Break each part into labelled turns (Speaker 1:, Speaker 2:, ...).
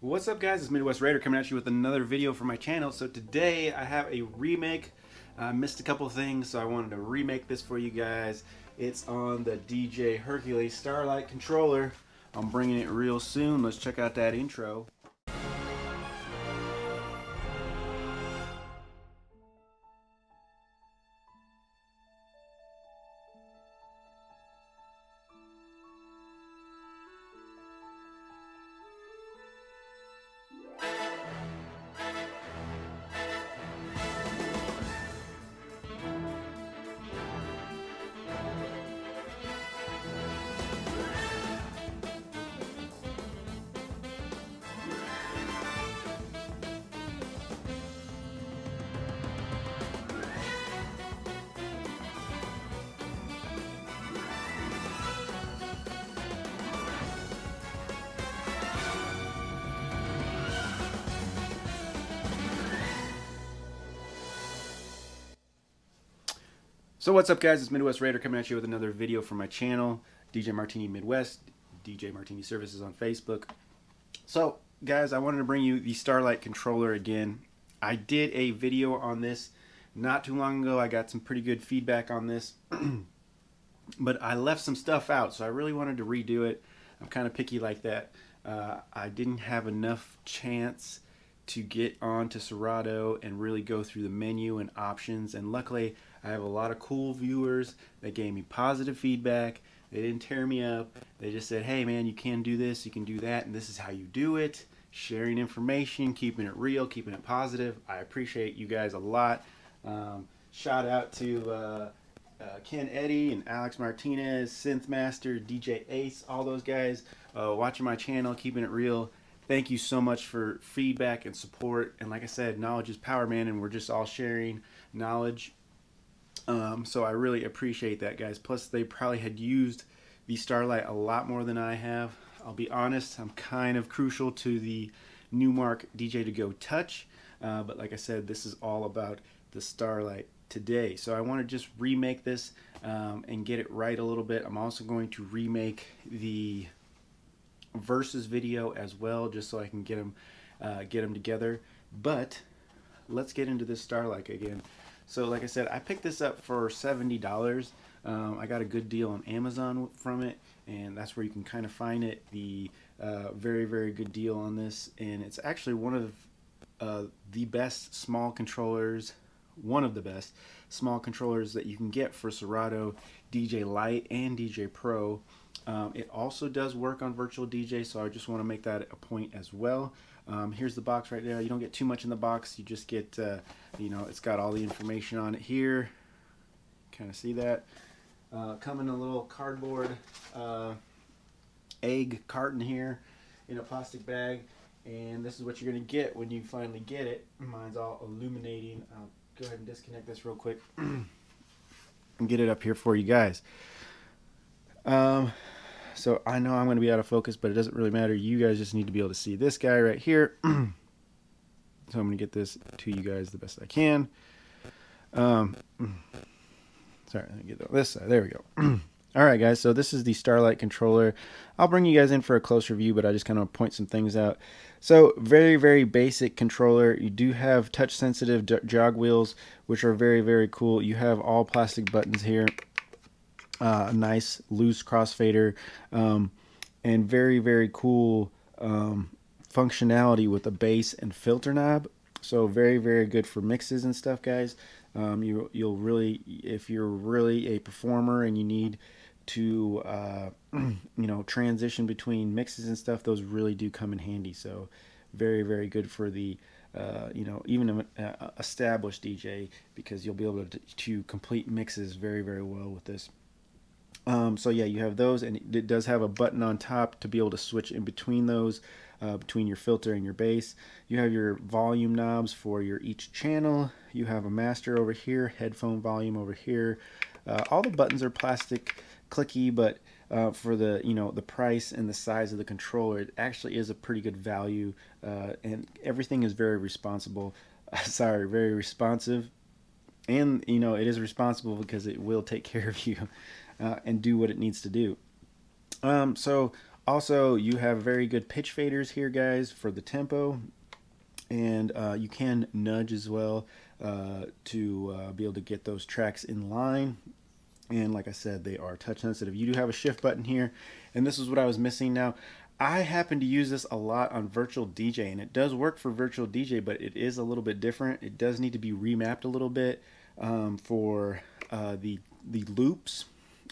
Speaker 1: What's up, guys? It's Midwest Raider coming at you with another video for my channel. So today I have a remake. I missed a couple of things, so I wanted to remake this for you guys. It's on the DJ Hercules Starlight Controller. I'm bringing it real soon. Let's check out that intro. So what's up, guys? It's Midwest Raider coming at you with another video for my channel, DJ Martini Midwest, DJ Martini Services on Facebook. So guys, I wanted to bring you the Starlight Controller again. I did a video on this not too long ago. I got some pretty good feedback on this, but I left some stuff out, so I really wanted to redo it. I'm kind of picky like that. I didn't have enough chance to get onto Serato and really go through the menu and options, and luckily I have a lot of cool viewers that gave me positive feedback. They didn't tear me up. They just said, hey man, you can do this, you can do that, and this is how you do it. Sharing information, keeping it real, keeping it positive. I appreciate you guys a lot. Shout out to Ken Eddy and Alex Martinez, Synthmaster, DJ Ace, all those guys watching my channel, keeping it real. Thank you so much for feedback and support. And like I said, knowledge is power, man, and we're just all sharing knowledge. So I really appreciate that, guys. Plus, they probably had used the Starlight a lot more than I have. I'll be honest, I'm kind of crucial to the Newmark DJ to Go Touch. But like I said, this is all about the Starlight today. So I want to just remake this and get it right a little bit. I'm also going to remake the versus video as well, just so I can get them together. But let's get into this Starlight again. So like I said, I picked this up for $70. I got a good deal on Amazon from it, and that's where you can kind of find it. The very good deal on this, and it's actually one of the best small controllers, one of the best small controllers that you can get for Serato DJ Lite and DJ Pro. It also does work on virtual DJ, so I just want to make that a point as well. Here's the box right there. You don't get too much in the box. You just get, it's got all the information on it here. Kind of see that. Come in a little cardboard egg carton here in a plastic bag, and this is what you're going to get when you finally get it. Mine's all illuminating. I'll go ahead and disconnect this real quick and get it up here for you guys. So I know I'm going to be out of focus, but it doesn't really matter. You guys just need to be able to see this guy right here. So I'm going to get this to you guys the best I can. Sorry, let me get this side. There we go. All right, guys. So this is the Starlight controller. I'll bring you guys in for a closer view, but I just kind of point some things out. So very basic controller. You do have touch sensitive jog wheels, which are very cool. You have all plastic buttons here. A nice loose crossfader, and very cool functionality with a bass and filter knob. So very good for mixes and stuff, guys. You'll really, if you're really a performer and you need to transition between mixes and stuff, those really do come in handy. So very good for the even an established DJ, because you'll be able to complete mixes very well with this. So yeah, you have those, and it does have a button on top to be able to switch in between those, between your filter and your bass. You have your volume knobs for your each channel. You have a master over here, headphone volume over here. All the buttons are plastic, clicky, but for the the price and the size of the controller, it actually is a pretty good value, and everything is very responsible. Very responsive. And it is responsible because it will take care of you and do what it needs to do. So Also, you have very good pitch faders here, guys, for the tempo, and you can nudge as well to be able to get those tracks in line. And like I said, they are touch sensitive. You do have a shift button here, and this is what I was missing. Now, I happen to use this a lot on Virtual DJ, and it does work for Virtual DJ, but it is a little bit different. It does need to be remapped a little bit for the loops.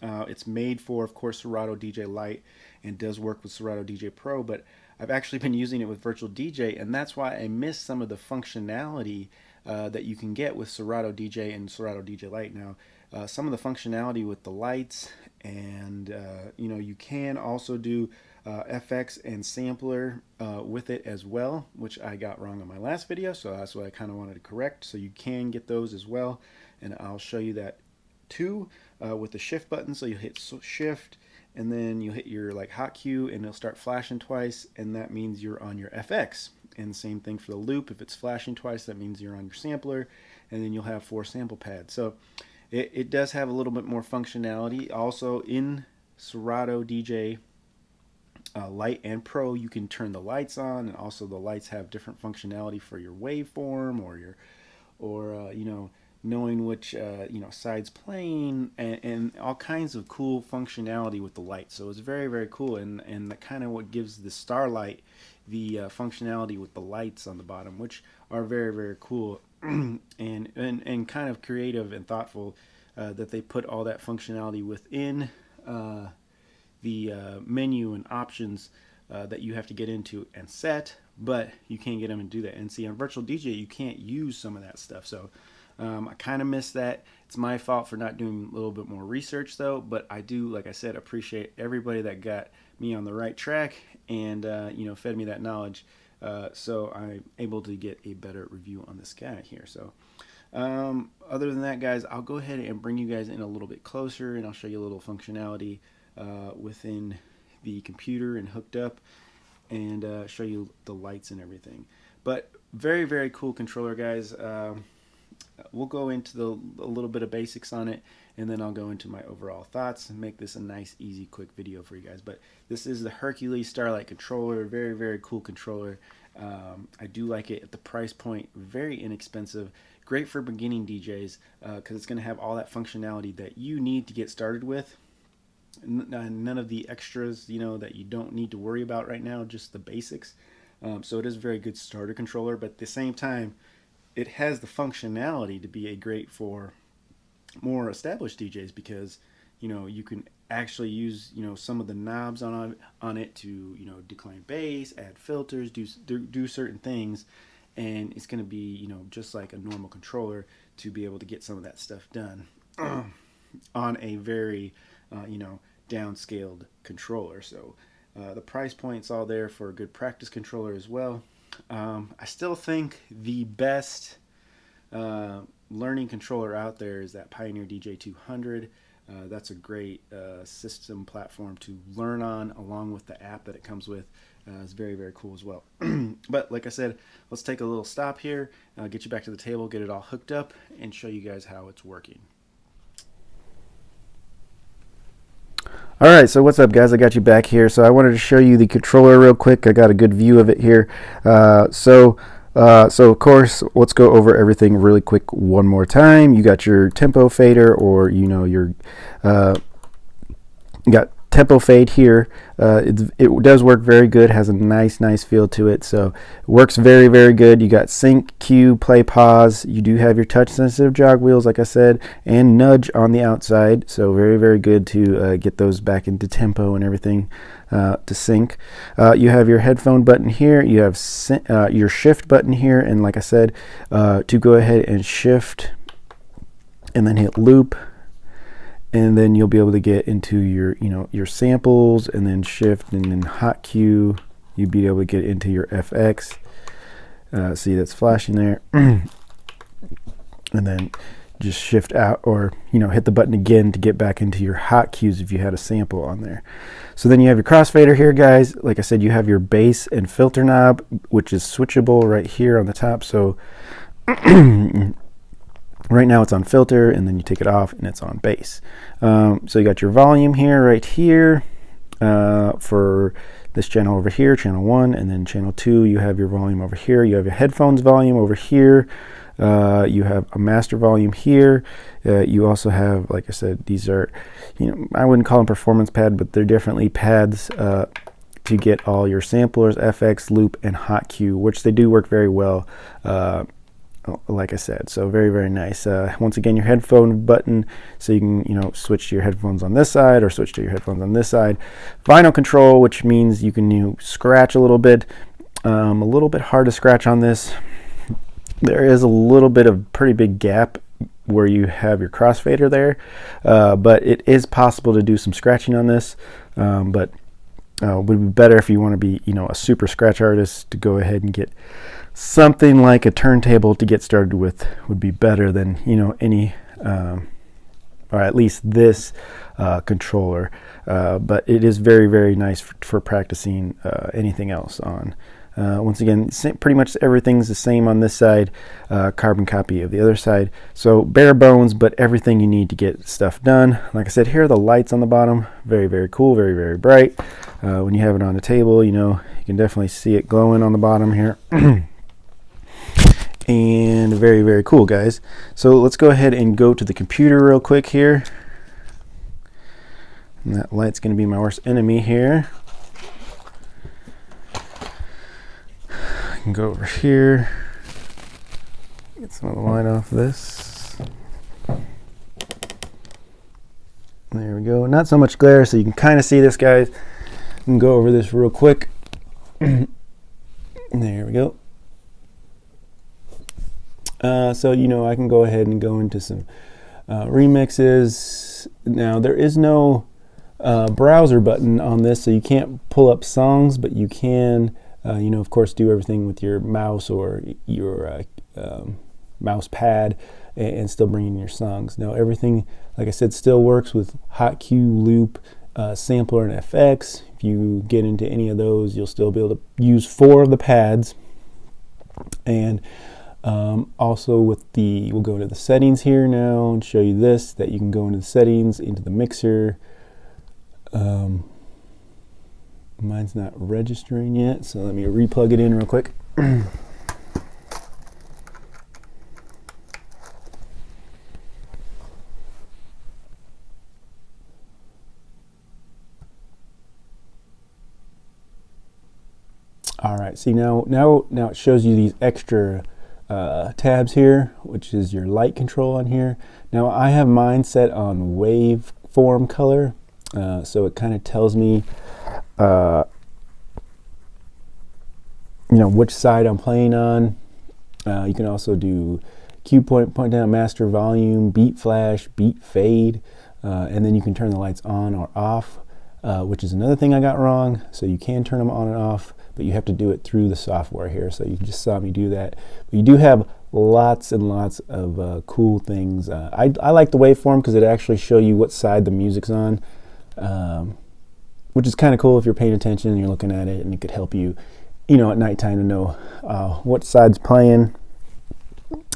Speaker 1: It's made for, of course, Serato DJ Lite, and does work with Serato DJ Pro, but I've actually been using it with Virtual DJ, and that's why I miss some of the functionality that you can get with Serato DJ and Serato DJ Lite. Now, some of the functionality with the lights, and you can also do FX and sampler with it as well, which I got wrong on my last video, so that's what I kind of wanted to correct. So you can get those as well, and I'll show you that too with the shift button. So you hit shift, and then you hit your hot cue, and it'll start flashing twice, and that means you're on your FX. And same thing for the loop. If it's flashing twice, that means you're on your sampler, and then you'll have 4 sample pads. So it does have a little bit more functionality. Also in Serato DJ Lite and Pro, you can turn the lights on, and also the lights have different functionality for your waveform or knowing which side's playing, and all kinds of cool functionality with the lights. So it's very, very cool, and that kind of what gives the Starlight the functionality with the lights on the bottom, which are very, very cool and kind of creative and thoughtful that they put all that functionality within the menu and options that you have to get into and set, but you can't get them and do that. And see, on Virtual DJ, you can't use some of that stuff. So I kind of miss that. It's my fault for not doing a little bit more research though, but I do, like I said, appreciate everybody that got me on the right track and fed me that knowledge, so I'm able to get a better review on this guy here. So other than that, guys, I'll go ahead and bring you guys in a little bit closer, and I'll show you a little functionality within the computer and hooked up, and show you the lights and everything. But very, very cool controller, guys. We'll go into a little bit of basics on it, and then I'll go into my overall thoughts and make this a nice, easy, quick video for you guys. But this is the Hercules Starlight Controller. Very, very cool controller. I do like it at the price point. Very inexpensive. Great for beginning DJs because it's going to have all that functionality that you need to get started with. None of the extras, that you don't need to worry about right now, just the basics. So it is a very good starter controller, but at the same time, it has the functionality to be great for more established DJs, because you can actually use some of the knobs on it to decline bass, add filters, do certain things, and it's going to be just like a normal controller to be able to get some of that stuff done on a very downscaled controller. So the price point's all there for a good practice controller as well. I still think the best learning controller out there is that Pioneer DJ200. That's a great system platform to learn on, along with the app that it comes with. It's very, very cool as well. But like I said, let's take a little stop here, get you back to the table, get it all hooked up, and show you guys how it's working. Alright, so what's up, guys? I got you back here. So I wanted to show you the controller real quick. I got a good view of it here. So of course, let's go over everything really quick one more time. You got your tempo fader, or you got tempo fade here. It does work very good, has a nice feel to it, so it works very, very good. You got sync, cue, play, pause. You do have your touch sensitive jog wheels, like I said, and nudge on the outside, so very, very good to get those back into tempo and everything to sync. You have your headphone button here, you have your shift button here, and like I said, to go ahead and shift and then hit loop, and then you'll be able to get into your samples, and then shift, and then hot cue, you'll be able to get into your FX. See, that's flashing there. And then just shift out, or hit the button again to get back into your hot cues if you had a sample on there. So then you have your crossfader here, guys. Like I said, you have your bass and filter knob, which is switchable right here on the top. So right now it's on filter, and then you take it off and it's on bass. So you got your volume here, right here. for this channel over here, channel 1, and then channel 2, you have your volume over here. You have your headphones volume over here. You have a master volume here. You also have, like I said, these are, I wouldn't call them performance pad, but they're definitely pads to get all your samplers, FX, loop, and hot cue, which they do work very well. Like I said, so very, very nice. Once again, your headphone button, so you can switch to your headphones on this side or switch to your headphones on this side. Vinyl control, which means you can scratch a little bit. A little bit hard to scratch on this. There is a little bit of pretty big gap where you have your crossfader there, but it is possible to do some scratching on this. But would be better if you want to be a super scratch artist, to go ahead and get something like a turntable to get started with would be better than any or at least this controller, but it is very, very nice for practicing anything else on. Once again, pretty much everything's the same on this side, carbon copy of the other side, so bare bones, but everything you need to get stuff done. Like I said, here are the lights on the bottom. Very, very cool, very, very bright. When you have it on the table, you can definitely see it glowing on the bottom here. And very, very cool, guys. So let's go ahead and go to the computer real quick here. And that light's going to be my worst enemy here. I can go over here, get some of the light off this. There we go. Not so much glare, so you can kind of see this, guys. I can go over this real quick. There we go. So I can go ahead and go into some remixes. Now there is no browser button on this, so you can't pull up songs, but you can of course do everything with your mouse or your mouse pad and still bring in your songs. Now everything, like I said, still works with hot cue, loop, sampler, and FX. If you get into any of those, you'll still be able to use 4 of the pads. And also we'll go into the settings here now and show you this, that you can go into the settings, into the mixer. Mine's not registering yet, so let me replug it in real quick. All right, see now it shows you these extra tabs here, which is your light control on here. Now I have mine set on waveform color, so it kind of tells me which side I'm playing on. You can also do cue point down, master volume, beat flash, beat fade, and then you can turn the lights on or off, which is another thing I got wrong. So you can turn them on and off, but you have to do it through the software here. So you just saw me do that. But you do have lots and lots of cool things. I like the waveform because it actually show you what side the music's on, which is kind of cool if you're paying attention and you're looking at it, and it could help you, at nighttime to know what side's playing,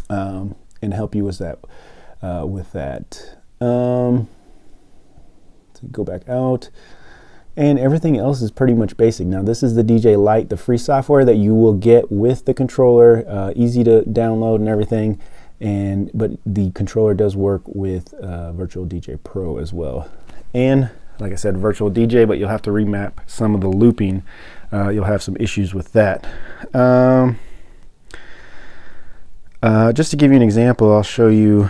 Speaker 1: and help you with that. So go back out. And everything else is pretty much basic. Now this is the DJ Lite, the free software that you will get with the controller, easy to download and everything. But the controller does work with Virtual DJ Pro as well. And like I said, Virtual DJ, but you'll have to remap some of the looping. You'll have some issues with that. Just to give you an example, I'll show you.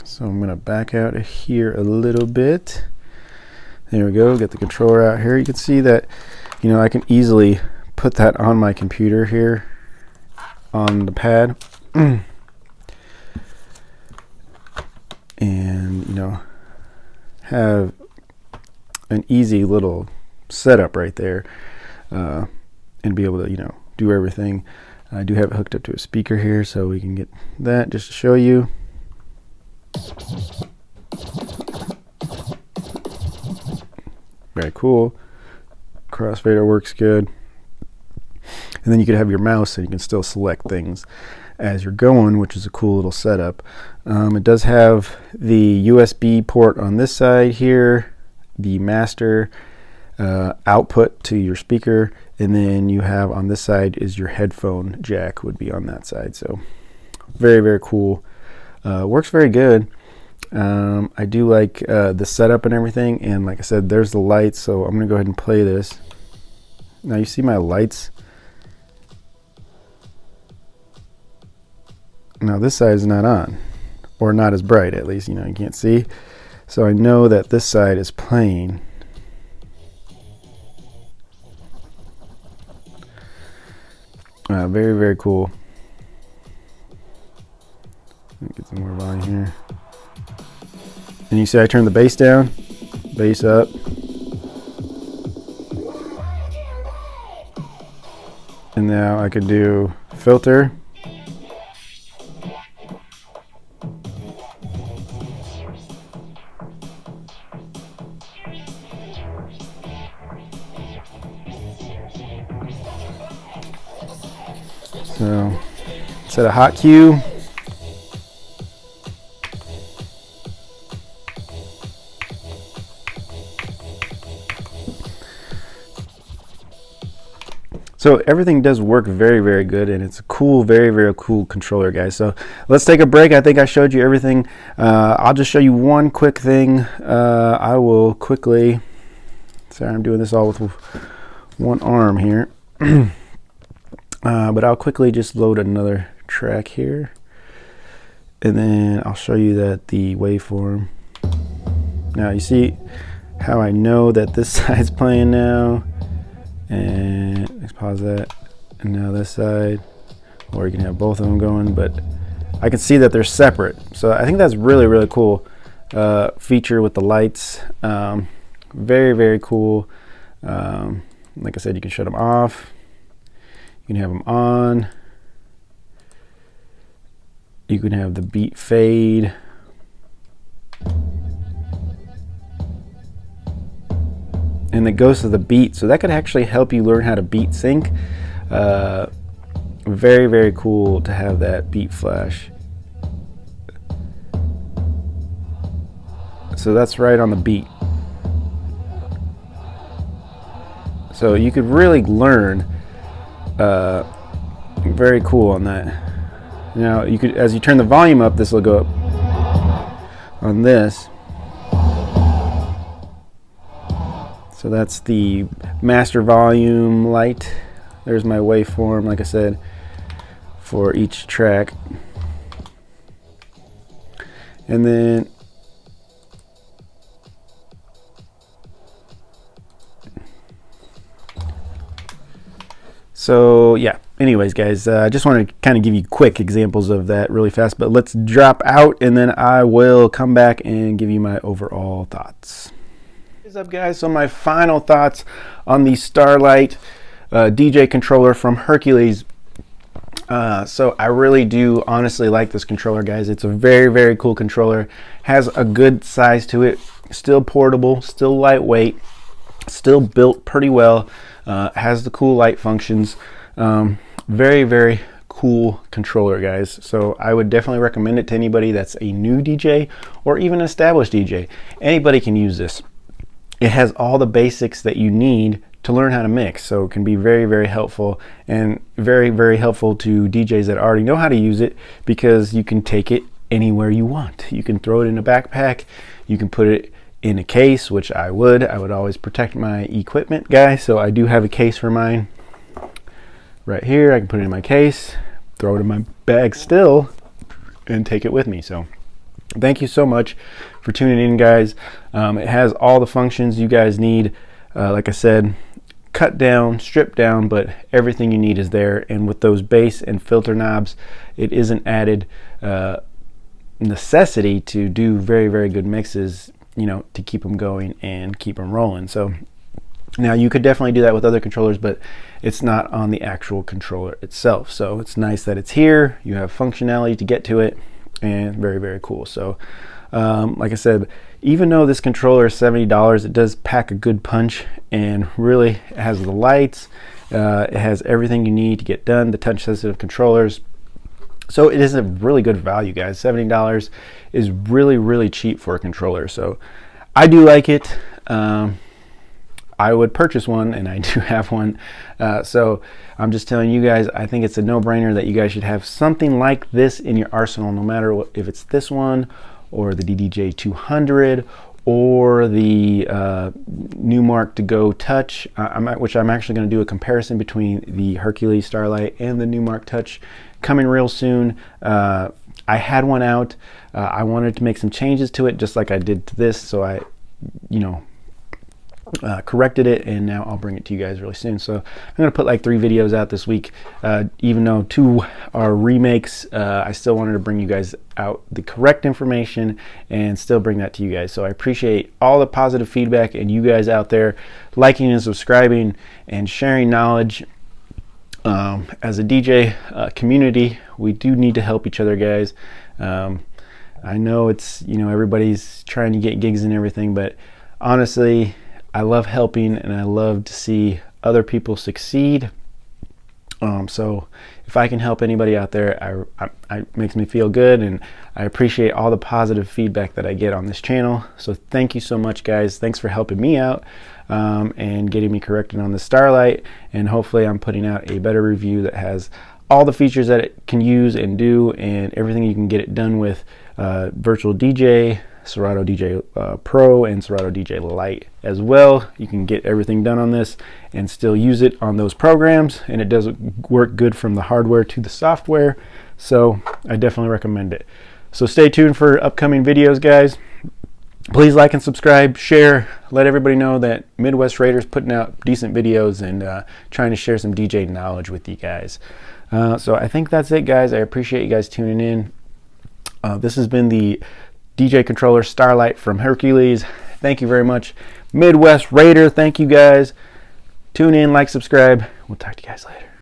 Speaker 1: So I'm going to back out of here a little bit. There we go. Get the controller out here. You can see that, I can easily put that on my computer here on the pad. And, have an easy little setup right there, and be able to, do everything. I do have it hooked up to a speaker here, so we can get that just to show you. Very cool. Crossfader works good. And then you could have your mouse and you can still select things as you're going, which is a cool little setup. It does have the USB port on this side here, the master output to your speaker, and then you have on this side is your headphone jack would be on that side. So very, very cool. Works very good. I do like the setup and everything, and like I said, there's the lights, so I'm gonna go ahead and play this. Now you see my lights. Now this side is not on, or not as bright, at least, you know, you can't see. So I know that this side is playing. Very, very cool. Get some more volume here. And you see I turn the bass down, bass up. And now I could do filter. So set a hot cue. So everything does work very, very good, and it's a cool, very, very cool controller, guys. So let's take a break. I think I showed you everything. I'll just show you one quick thing. I will quickly, sorry, I'm doing this all with one arm here. But I'll quickly just load another track here, and then I'll show you that the waveform. Now you see how I know that this side's playing now, and let's pause that, and now this side, or you can have both of them going, but I can see that they're separate. So I think that's really, really cool feature with the lights. Very, very cool. Like I said, you can shut them off. You can have them on. You can have the beat fade. And it goes to the beat, so that could actually help you learn how to beat sync. Very, very cool to have that beat flash. So that's right on the beat. So you could really learn. Very cool on that. Now you could, as you turn the volume up, this will go up on this. So that's the master volume light. There's my waveform, like I said, for each track. And then so yeah, anyways guys, I just wanted to kind of give you quick examples of that really fast, but let's drop out and then I will come back and give you my overall thoughts. What's up guys? So my final thoughts on the Starlight DJ controller from Hercules. So I really do honestly like this controller, guys. It's a very, very cool controller. Has a good size to it, still portable, still lightweight, still built pretty well. Has the cool light functions. Very, very cool controller, guys. So I would definitely recommend it to anybody that's a new DJ or even an established DJ. Anybody can use this. It has all the basics that you need to learn how to mix, so it can be very, very helpful, and very, very helpful to DJs that already know how to use it, because you can take it anywhere you want. You can throw it in a backpack, you can put it in a case, which I would always protect my equipment, guys. So I do have a case for mine right here. I can put it in my case, throw it in my bag still, and take it with me. So thank you so much for tuning in, guys. It has all the functions you guys need. Like I said, cut down, strip down, but everything you need is there. And with those bass and filter knobs, it is an added necessity to do very, very good mixes, you know, to keep them going and keep them rolling. So now you could definitely do that with other controllers, but it's not on the actual controller itself. So it's nice that it's here. You have functionality to get to it, and very, very cool. So like I said, even though this controller is $70, it does pack a good punch, and really it has the lights, it has everything you need to get done, the touch sensitive controllers. So it is a really good value, guys. $70 is really, really cheap for a controller. So I do like it. I would purchase one, and I do have one. So I'm just telling you guys, I think it's a no-brainer that you guys should have something like this in your arsenal, no matter what, if it's this one or the DDJ 200 or the Newmark To Go Touch, which I'm actually going to do a comparison between the Hercules Starlight and the Newmark Touch coming real soon. I had one out. I wanted to make some changes to it, just like I did to this, so I, corrected it, and now I'll bring it to you guys really soon. So I'm going to put like 3 videos out this week. Even though 2 are remakes, I still wanted to bring you guys out the correct information and still bring that to you guys. So I appreciate all the positive feedback and you guys out there liking and subscribing and sharing knowledge. As a DJ community, we do need to help each other, guys. I know it's, everybody's trying to get gigs and everything, but honestly, I love helping and I love to see other people succeed. So if I can help anybody out there, it makes me feel good, and I appreciate all the positive feedback that I get on this channel. So thank you so much, guys. Thanks for helping me out and getting me corrected on the Starlight, and hopefully I'm putting out a better review that has all the features that it can use and do, and everything you can get it done with. Virtual DJ, Serato DJ Pro, and Serato DJ Lite as well. You can get everything done on this and still use it on those programs, and it does work good from the hardware to the software. So I definitely recommend it. So stay tuned for upcoming videos, guys. Please like and subscribe, share, let everybody know that Midwest Raider's putting out decent videos and trying to share some DJ knowledge with you guys. So I think that's it, guys. I appreciate you guys tuning in. This has been the DJ controller Starlight from Hercules. Thank you very much, Midwest Raider. Thank you, guys. Tune in, like, subscribe. We'll talk to you guys later.